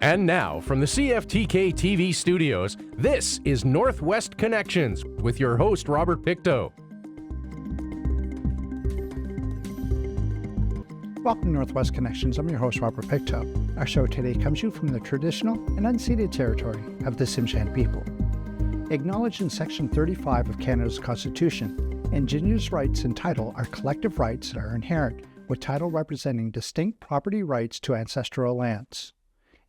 And now, from the CFTK TV studios, this is Northwest Connections with your host, Robert Pictou. Welcome to Northwest Connections. I'm your host, Robert Pictou. Our show today comes to you from the traditional and unceded territory of the Tsimshian people. Acknowledged in Section 35 of Canada's Constitution, Indigenous rights and title are collective rights that are inherent, with title representing distinct property rights to ancestral lands.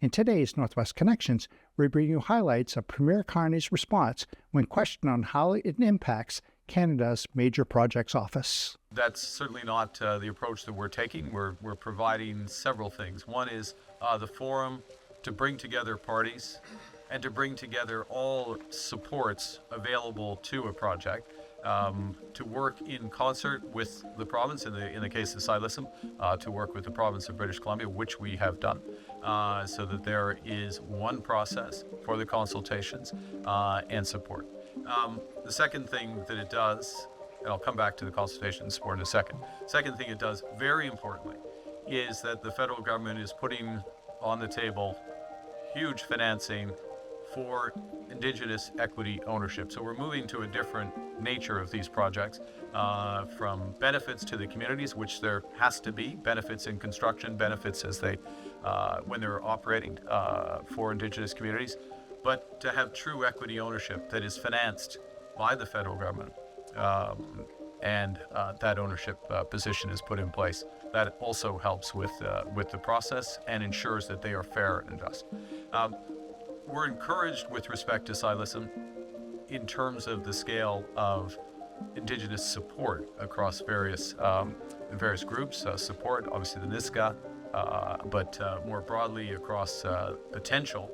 In today's Northwest Connections, we bring you highlights of Premier Carney's response when questioned on how it impacts Canada's Major Projects Office. That's certainly not the approach that we're taking. We're providing several things. One is the forum to bring together parties and to bring together all supports available to a project, to work in concert with the province, in the case of Silism, to work with the province of British Columbia, which we have done, so that there is one process for the consultations and support. The second thing that it does, and I'll come back to the consultation and support in a second. Second thing it does, very importantly, is that the federal government is putting on the table huge financing for Indigenous equity ownership. So we're moving to a different nature of these projects, from benefits to the communities, which there has to be, benefits in construction, benefits as they, when they're operating for Indigenous communities, but to have true equity ownership that is financed by the federal government. And that ownership position is put in place. That also helps with the process and ensures that they are fair and just. We're encouraged with respect to Silism in terms of the scale of Indigenous support across various groups, support, obviously the Niska, but more broadly across potential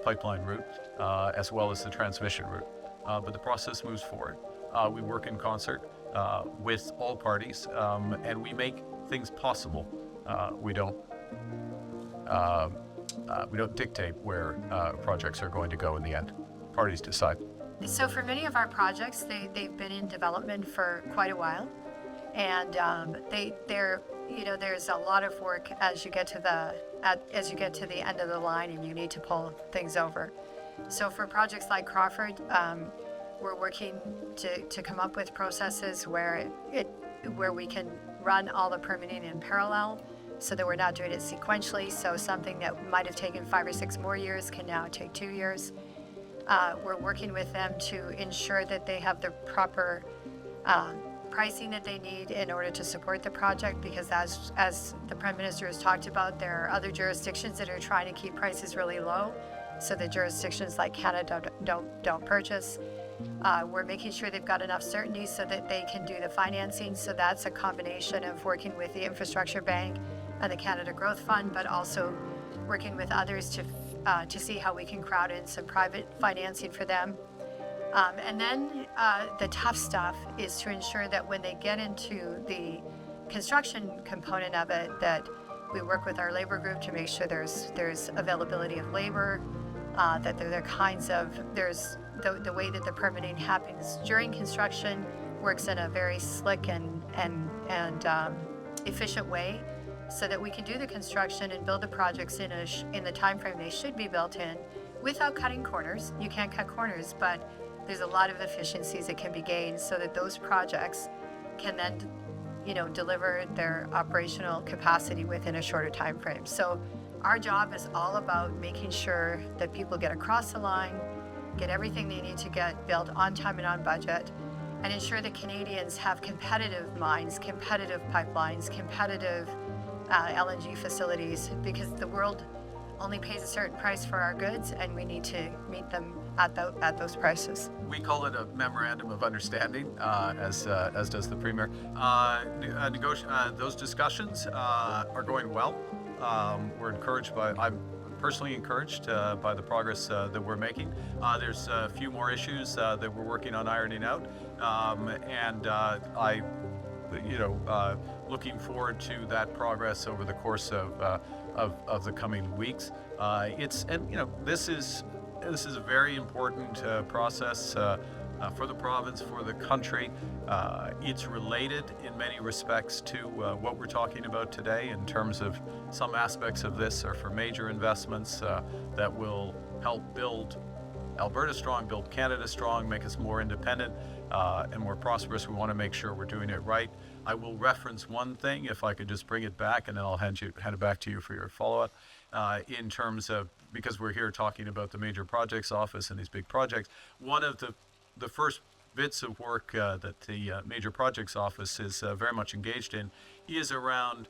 pipeline route, as well as the transmission route. But the process moves forward. We work in concert with all parties, and we make things possible. We don't dictate where projects are going to go in the end. Parties decide. So for many of our projects, they've been in development for quite a while, and there's a lot of work as you get to the end of the line, and you need to pull things over. So for projects like Crawford, we're working to come up with processes where we can run all the permitting in parallel, so that we're not doing it sequentially. So something that might have taken 5 or 6 more years can now take 2 years. We're working with them to ensure that they have the proper pricing that they need in order to support the project, because as the Prime Minister has talked about, there are other jurisdictions that are trying to keep prices really low, so the jurisdictions like Canada don't purchase. We're making sure they've got enough certainty so that they can do the financing. So that's a combination of working with the Infrastructure Bank and the Canada Growth Fund, but also working with others to see how we can crowd in some private financing for them. And then the tough stuff is to ensure that when they get into the construction component of it, that we work with our labor group to make sure there's availability of labor, that the way that the permitting happens during construction works in a very slick and efficient way, so that we can do the construction and build the projects in the time frame they should be built in, without cutting corners. You can't cut corners, but there's a lot of efficiencies that can be gained, so that those projects can then, deliver their operational capacity within a shorter time frame. So our job is all about making sure that people get across the line, get everything they need to get built on time and on budget, and ensure that Canadians have competitive mines, competitive pipelines, competitive LNG facilities, because the world only pays a certain price for our goods, and we need to meet them at those prices. We call it a memorandum of understanding, as does the Premier. Those discussions are going well. We're encouraged I'm personally encouraged by the progress that we're making. There's a few more issues that we're working on ironing out, and looking forward to that progress over the course of the coming weeks. This is a very important process. for the province, for the country. It's related in many respects to what we're talking about today in terms of some aspects of this are for major investments that will help build Alberta strong, build Canada strong, make us more independent and more prosperous. We want to make sure we're doing it right. I will reference one thing, if I could just bring it back, and then I'll hand it back to you for your follow-up. In terms of, because we're here talking about the Major Projects Office and these big projects, one of the first bits of work that the Major Projects Office is very much engaged in is around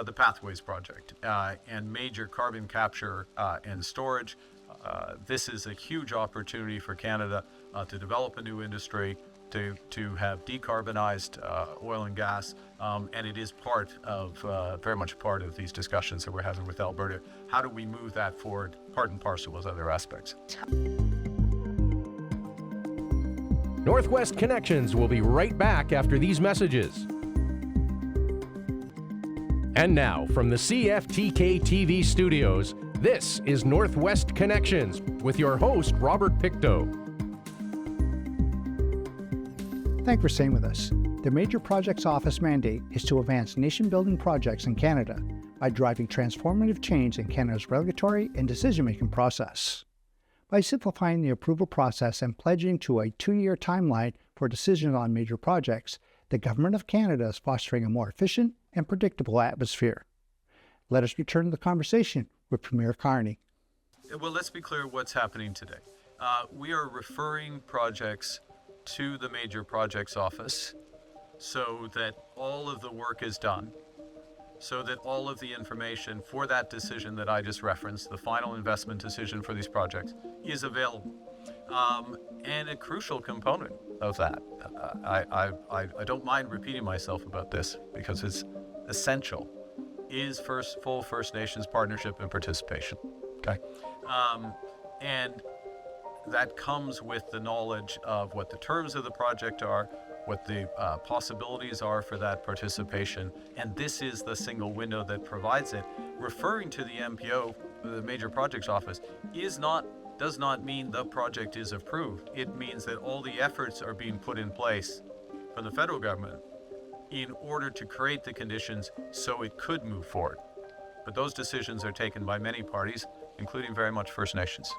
the Pathways Project and major carbon capture and storage. This is a huge opportunity for Canada to develop a new industry, to have decarbonized oil and gas, and it is very much part of these discussions that we're having with Alberta. How do we move that forward, part and parcel with other aspects? Northwest Connections will be right back after these messages. And now, from the CFTK TV studios, this is Northwest Connections with your host, Robert Pictou. Thank you for staying with us. The Major Projects Office mandate is to advance nation-building projects in Canada by driving transformative change in Canada's regulatory and decision-making process. By simplifying the approval process and pledging to a 2-year timeline for decisions on major projects, the Government of Canada is fostering a more efficient and predictable atmosphere. Let us return to the conversation with Premier Carney. Well, let's be clear what's happening today. We are referring projects to the Major Projects Office so that all of the work is done, so that all of the information for that decision that I just referenced, the final investment decision for these projects, is available. And a crucial component of that, I don't mind repeating myself about this because it's essential, is full First Nations partnership and participation. Okay, and that comes with the knowledge of what the terms of the project are, what the possibilities are for that participation, and this is the single window that provides it. Referring to the MPO, the Major Projects Office, does not mean the project is approved. It means that all the efforts are being put in place from the federal government in order to create the conditions so it could move forward. But those decisions are taken by many parties, including very much First Nations.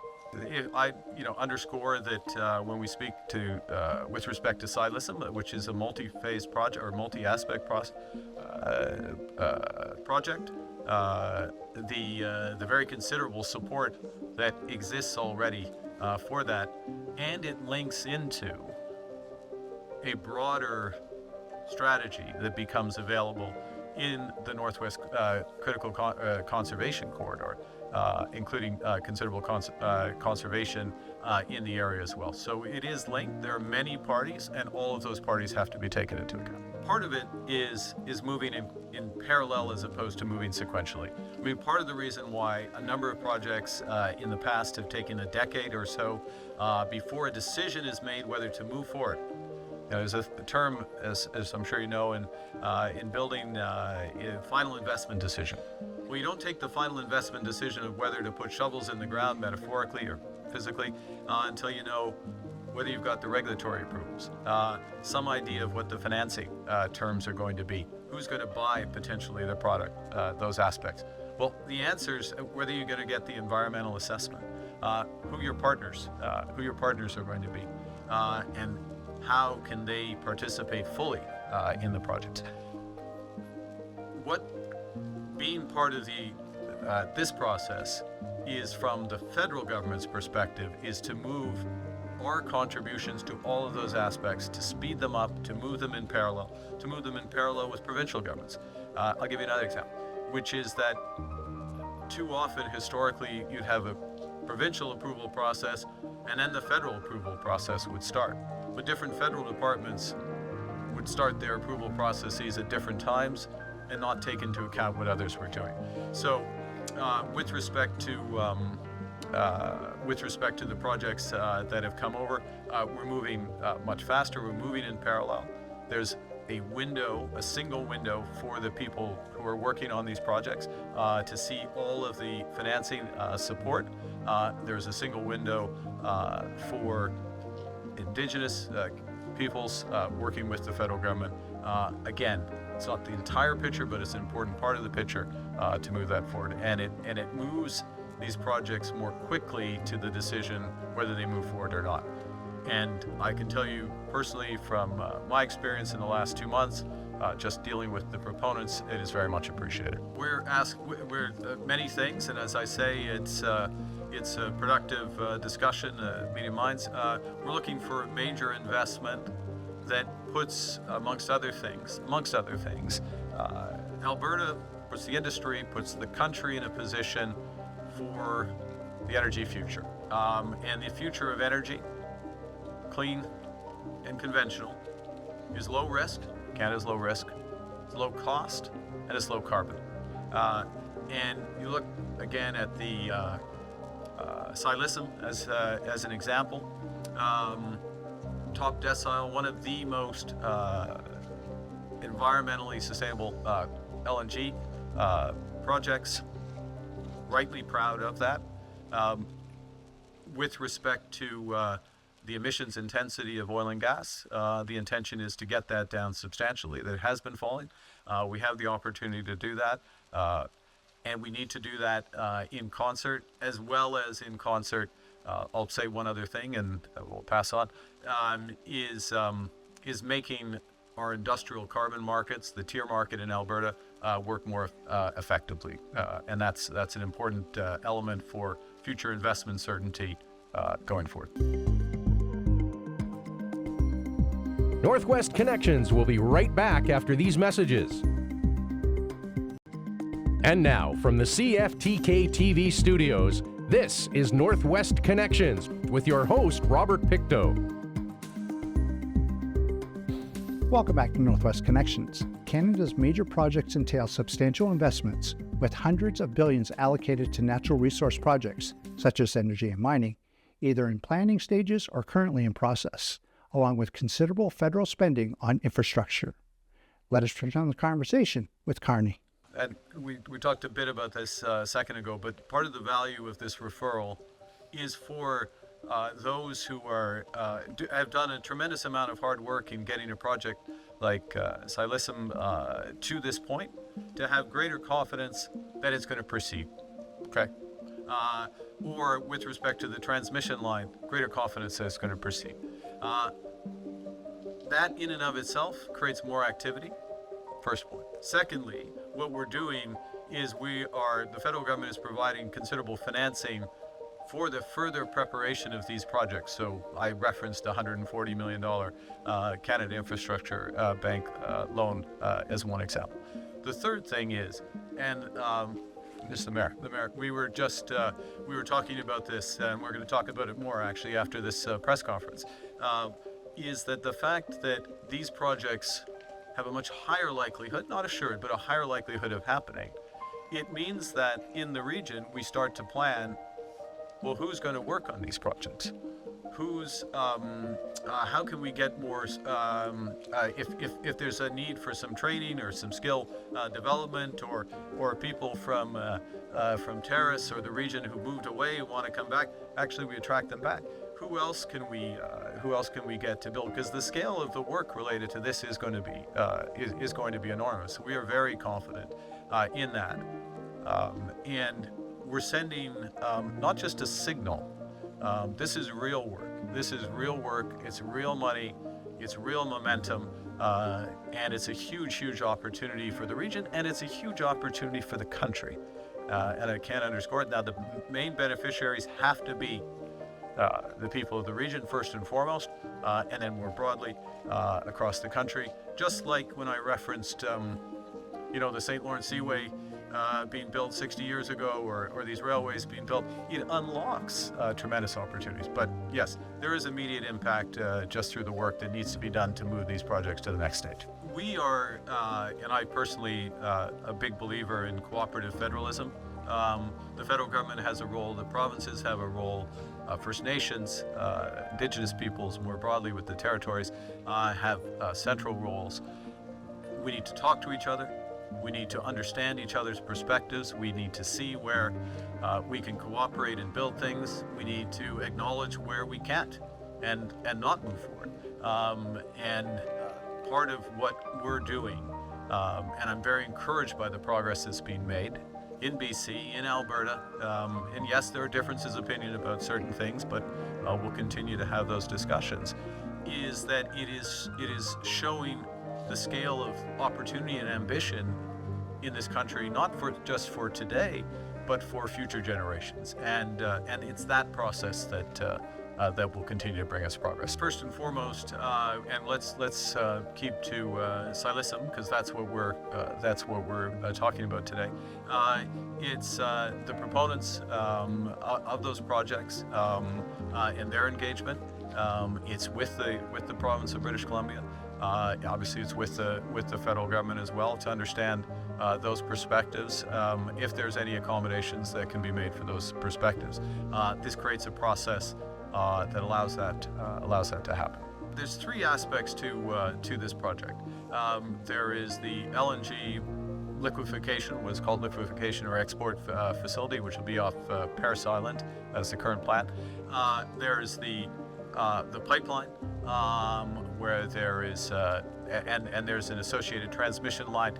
I underscore that when we speak to, with respect to Silism, which is a multi-phase project or multi-aspect project, the very considerable support that exists already for that, and it links into a broader strategy that becomes available in the Northwest Critical Conservation Corridor, including considerable conservation in the area as well. So it is linked. There are many parties, and all of those parties have to be taken into account. Part of it is moving in parallel as opposed to moving sequentially. I mean, part of the reason why a number of projects in the past have taken a decade or so before a decision is made whether to move forward. There's a term, as I'm sure you know, in building a final investment decision. Well, you don't take the final investment decision of whether to put shovels in the ground, metaphorically or physically, until you know whether you've got the regulatory approvals, some idea of what the financing terms are going to be, who's going to buy potentially the product, those aspects. Well, the answers, whether you're going to get the environmental assessment, who your partners are going to be, and how can they participate fully in the project. What being part of this process is, from the federal government's perspective, is to move our contributions to all of those aspects, to speed them up, to move them in parallel with provincial governments. I'll give you another example, which is that too often historically you'd have a provincial approval process and then the federal approval process would start. But different federal departments would start their approval processes at different times and not take into account what others were doing. So with respect to the projects that have come over, we're moving much faster. We're moving in parallel. There's a single window for the people who are working on these projects to see all of the financing support. There's a single window for Indigenous peoples working with the federal government. Again, it's not the entire picture, but it's an important part of the picture to move that forward. And it moves these projects more quickly to the decision whether they move forward or not. And I can tell you personally from my experience in the last 2 months, just dealing with the proponents, it is very much appreciated. We're asked many things, and as I say, it's a productive discussion, meeting minds. We're looking for major investment that puts, amongst other things, Alberta puts the industry, puts the country in a position for the energy future. And the future of energy, clean and conventional, is low risk. Canada's low risk, it's low cost, and it's low carbon. And you look again at the Silicim as an example. Top decile, one of the most environmentally sustainable LNG projects. Rightly proud of that. With respect to the emissions intensity of oil and gas, the intention is to get that down substantially. That has been falling. We have the opportunity to do that, and we need to do that in concert, as well as in concert. I'll say one other thing, and we'll pass on. Is making our industrial carbon markets, the tier market in Alberta, work more effectively, and that's an important element for future investment certainty going forward. Northwest Connections will be right back after these messages. And now, from the CFTK TV studios, this is Northwest Connections with your host, Robert Pictou. Welcome back to Northwest Connections. Canada's major projects entail substantial investments, with hundreds of billions allocated to natural resource projects, such as energy and mining, either in planning stages or currently in process, along with considerable federal spending on infrastructure. Let us turn on the conversation with Carney. And we talked a bit about this a second ago, but part of the value of this referral is for those who have done a tremendous amount of hard work in getting a project like Silicim to this point, to have greater confidence that it's going to proceed. Okay. Or with respect to the transmission line, greater confidence that it's going to proceed. That in and of itself creates more activity, first point. Secondly, what we're doing is the federal government is providing considerable financing for the further preparation of these projects. So I referenced a $140 million Canada Infrastructure Bank loan as one example. The third thing is, and Mr. Mayor, we were talking about this, and we're going to talk about it more actually after this press conference, is that the fact that these projects have a much higher likelihood, not assured, but a higher likelihood of happening, it means that in the region we start to plan, well, who's going to work on these projects? How can we get more, if there's a need for some training or some skill development, or people from Terrace or the region who moved away want to come back, actually we attract them back. Who else can we get to build? Because the scale of the work related to this is going to be enormous. We are very confident in that, and we're sending not just a signal. This is real work. This is real work. It's real money. It's real momentum, and it's a huge, huge opportunity for the region, and it's a huge opportunity for the country. And I can't underscore it. Now, the main beneficiaries have to be the people of the region first and foremost, and then more broadly across the country. Just like when I referenced, the St. Lawrence Seaway being built 60 years ago, or these railways being built, it unlocks tremendous opportunities. But yes, there is immediate impact just through the work that needs to be done to move these projects to the next stage. We are, and I personally, a big believer in cooperative federalism. The federal government has a role, the provinces have a role, First Nations, Indigenous peoples more broadly with the territories have central roles. We need to talk to each other. We need to understand each other's perspectives. We need to see where we can cooperate and build things. We need to acknowledge where we can't and not move forward. Part of what we're doing, and I'm very encouraged by the progress that's being made in BC, in Alberta, and yes, there are differences of opinion about certain things, but we'll continue to have those discussions, is that it is showing the scale of opportunity and ambition in this country, not just for today, but for future generations. And it's that process that will continue to bring us progress. First and foremost, and let's keep to Silesium, because that's what we're talking about today. It's the proponents of those projects and their engagement. It's with the province of British Columbia. Obviously, it's with the federal government as well, to understand those perspectives. If there's any accommodations that can be made for those perspectives, this creates a process that allows that to happen. There's three aspects to this project. There is the LNG liquefaction, what's called liquefaction or export facility, which will be off Terrace Island as the current plant. There's the pipeline, where there is and there's an associated transmission line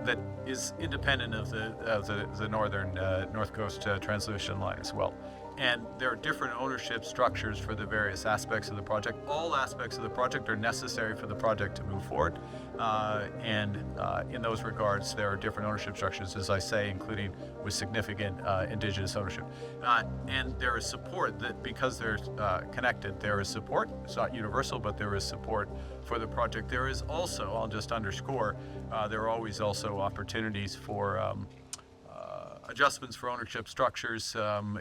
that is independent of the northern North Coast transmission line as well. And there are different ownership structures for the various aspects of the project. All aspects of the project are necessary for the project to move forward. In those regards, there are different ownership structures, as I say, including with significant Indigenous ownership. And there is support that, because they're connected, there is support. It's not universal, but there is support for the project. There is also, I'll just underscore, there are always also opportunities for adjustments for ownership structures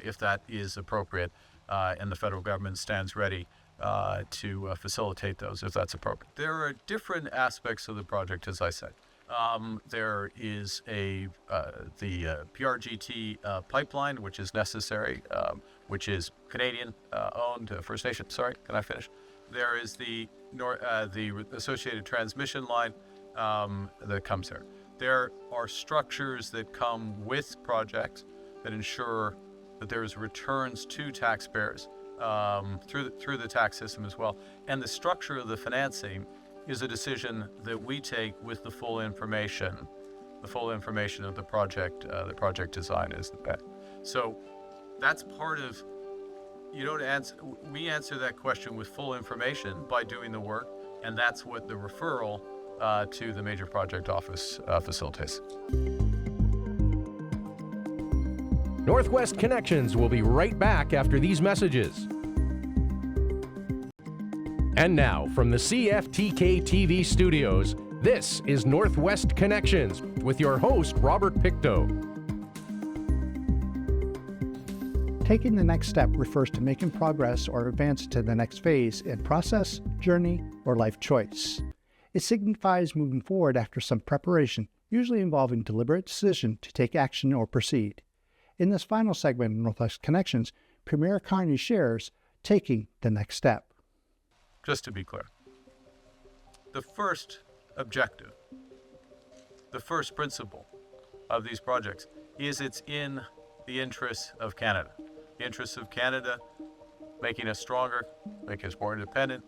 if that is appropriate, and the federal government stands ready to facilitate those if that's appropriate. There are different aspects of the project, as I said. There is the PRGT pipeline, which is necessary, which is Canadian owned, First Nation. Sorry, can I finish? There is the associated transmission line that comes there. There are structures that come with projects that ensure that there's returns to taxpayers through the tax system as well. And the structure of the financing is a decision that we take with the full information of the project design is the bet. So that's part of, we answer that question with full information by doing the work, and that's what the referral to the Major Project Office facilitates. Northwest Connections will be right back after these messages. And now, from the CFTK TV studios, this is Northwest Connections with your host, Robert Pictou. Taking the next step refers to making progress or advance to the next phase in process, journey, or life choice. It signifies moving forward after some preparation, usually involving deliberate decision to take action or proceed. In this final segment of Northwest Connections, Premier Carney shares taking the next step. Just to be clear, the first objective, the first principle of these projects is it's in the interests of Canada. The interests of Canada, making us stronger, making us more independent,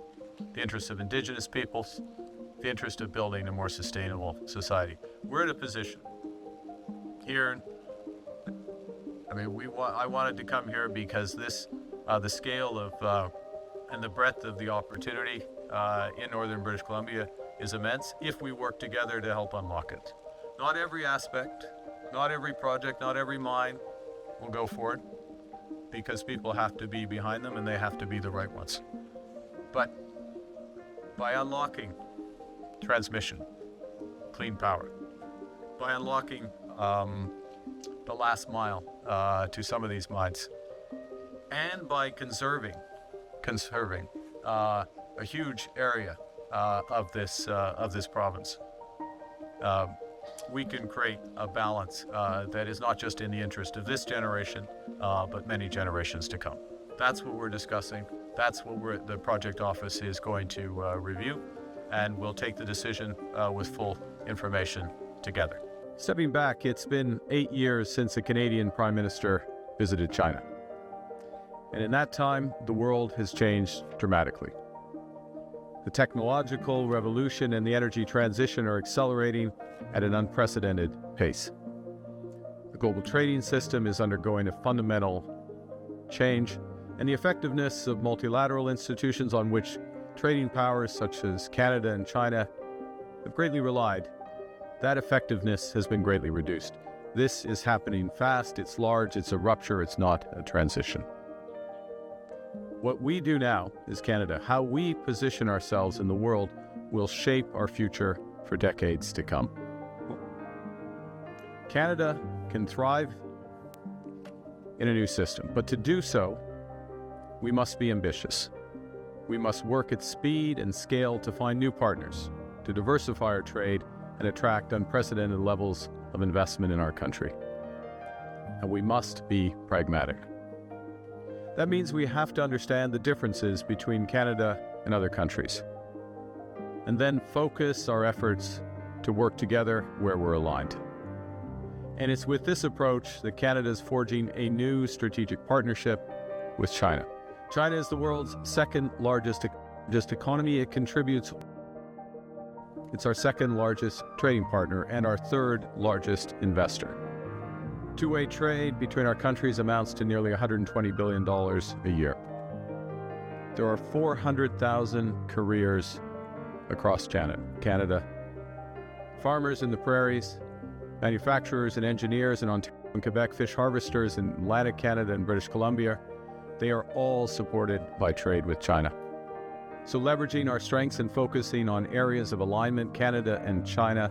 the interests of Indigenous peoples, the interest of building a more sustainable society. We're in a position here. I wanted to come here because the scale of and the breadth of the opportunity in northern British Columbia is immense if we work together to help unlock it. Not every aspect, not every project, not every mine will go forward because people have to be behind them and they have to be the right ones. But by unlocking transmission, clean power, by unlocking the last mile to some of these mines, and by conserving a huge area of this province, we can create a balance that is not just in the interest of this generation, but many generations to come. That's what we're discussing. That's what the project office is going to review, and we'll take the decision with full information together. Stepping back, it's been 8 years since the Canadian Prime Minister visited China. And in that time, the world has changed dramatically. The technological revolution and the energy transition are accelerating at an unprecedented pace. The global trading system is undergoing a fundamental change, and the effectiveness of multilateral institutions on which trading powers such as Canada and China have greatly relied, that effectiveness has been greatly reduced. This is happening fast, it's large, it's a rupture, it's not a transition. What we do now as Canada, how we position ourselves in the world, will shape our future for decades to come. Canada can thrive in a new system, but to do so, we must be ambitious. We must work at speed and scale to find new partners, to diversify our trade and attract unprecedented levels of investment in our country. And we must be pragmatic. That means we have to understand the differences between Canada and other countries, and then focus our efforts to work together where we're aligned. And it's with this approach that Canada is forging a new strategic partnership with China. China is the world's second largest economy. It's our second largest trading partner and our third largest investor. Two-way trade between our countries amounts to nearly $120 billion a year. There are 400,000 careers across Canada. Farmers in the prairies, manufacturers and engineers in Ontario and Quebec, fish harvesters in Atlantic Canada and British Columbia, they are all supported by trade with China. So leveraging our strengths and focusing on areas of alignment, Canada and China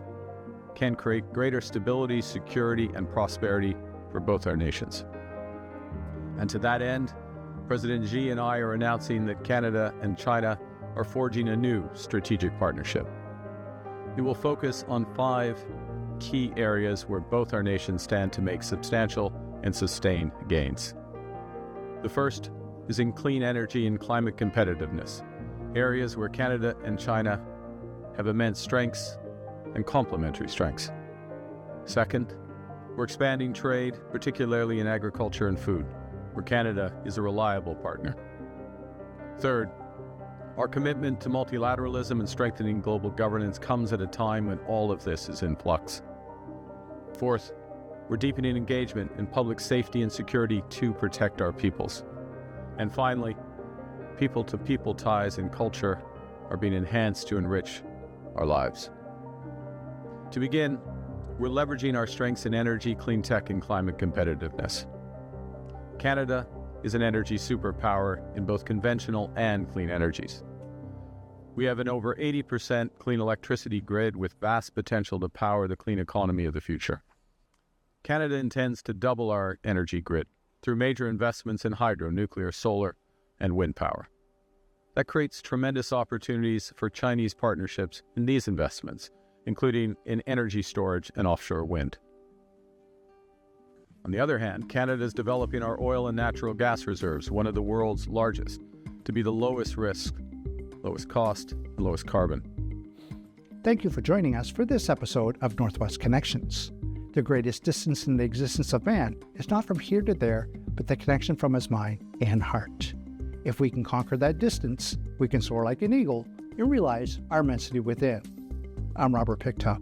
can create greater stability, security, and prosperity for both our nations. And to that end, President Xi and I are announcing that Canada and China are forging a new strategic partnership. It will focus on 5 key areas where both our nations stand to make substantial and sustained gains. The first is in clean energy and climate competitiveness, areas where Canada and China have immense strengths and complementary strengths. Second, we're expanding trade, particularly in agriculture and food, where Canada is a reliable partner. Third, our commitment to multilateralism and strengthening global governance comes at a time when all of this is in flux. Fourth, we're deepening engagement in public safety and security to protect our peoples. And finally, people-to-people ties and culture are being enhanced to enrich our lives. To begin, we're leveraging our strengths in energy, clean tech, and climate competitiveness. Canada is an energy superpower in both conventional and clean energies. We have an over 80% clean electricity grid with vast potential to power the clean economy of the future. Canada intends to double our energy grid through major investments in hydro, nuclear, solar, and wind power. That creates tremendous opportunities for Chinese partnerships in these investments, including in energy storage and offshore wind. On the other hand, Canada is developing our oil and natural gas reserves, one of the world's largest, to be the lowest risk, lowest cost, and lowest carbon. Thank you for joining us for this episode of Northwest Connections. The greatest distance in the existence of man is not from here to there, but the connection from his mind and heart. If we can conquer that distance, we can soar like an eagle and realize our immensity within. I'm Robert Picktop.